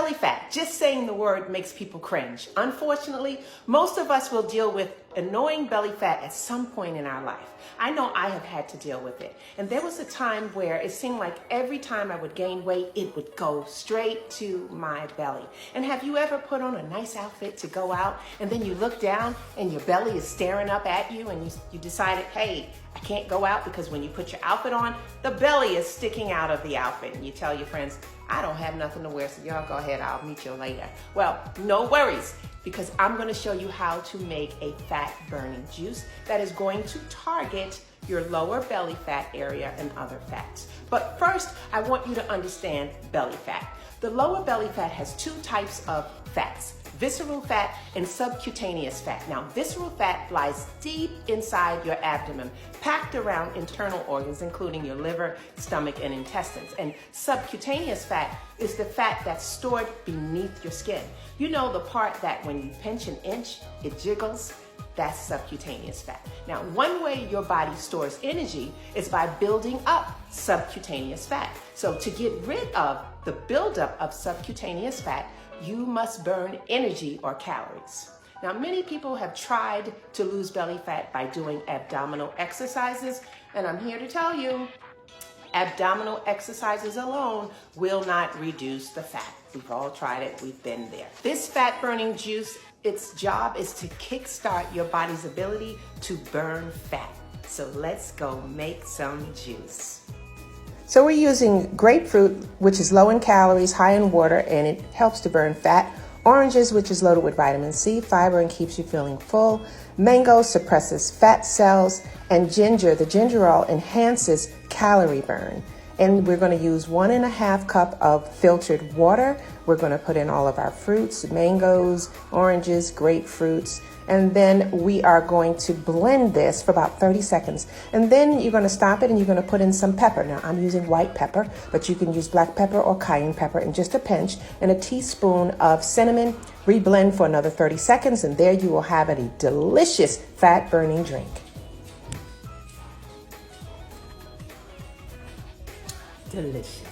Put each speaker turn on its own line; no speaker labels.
Belly fat, just saying the word makes people cringe. Unfortunately, most of us will deal with annoying belly fat at some point in our life. I know I have had to deal with it. And there was a time where it seemed like every time I would gain weight, it would go straight to my belly. And have you ever put on a nice outfit to go out and then you look down and your belly is staring up at you and you decided, hey, I can't go out because when you put your outfit on, the belly is sticking out of the outfit. And you tell your friends, I don't have nothing to wear, so y'all go ahead, I'll meet you later. Well, no worries, because I'm gonna show you how to make a fat burning juice that is going to target your lower belly fat area and other fats. But first, I want you to understand belly fat. The lower belly fat has two types of fats: visceral fat and subcutaneous fat. Now, visceral fat lies deep inside your abdomen, packed around internal organs, including your liver, stomach, and intestines. And subcutaneous fat is the fat that's stored beneath your skin. You know, the part that when you pinch an inch, it jiggles? That's subcutaneous fat. Now, one way your body stores energy is by building up subcutaneous fat. So to get rid of the buildup of subcutaneous fat, you must burn energy or calories. Now, many people have tried to lose belly fat by doing abdominal exercises, and I'm here to tell you, abdominal exercises alone will not reduce the fat. We've all tried it, we've been there. This fat burning juice, its job is to kickstart your body's ability to burn fat. So let's go make some juice. So we're using grapefruit, which is low in calories, high in water, and it helps to burn fat. Oranges, which is loaded with vitamin C, fiber, and keeps you feeling full. Mango suppresses fat cells. And ginger, the gingerol, enhances calorie burn. And we're going to use 1.5 cups of filtered water. We're going to put in all of our fruits, mangoes, oranges, grapefruits, and then we are going to blend this for about 30 seconds. And then you're going to stop it and you're going to put in some pepper. Now, I'm using white pepper, but you can use black pepper or cayenne pepper, and just a pinch, and a teaspoon of cinnamon. Reblend for another 30 seconds, and there you will have a delicious fat-burning drink. Delicious.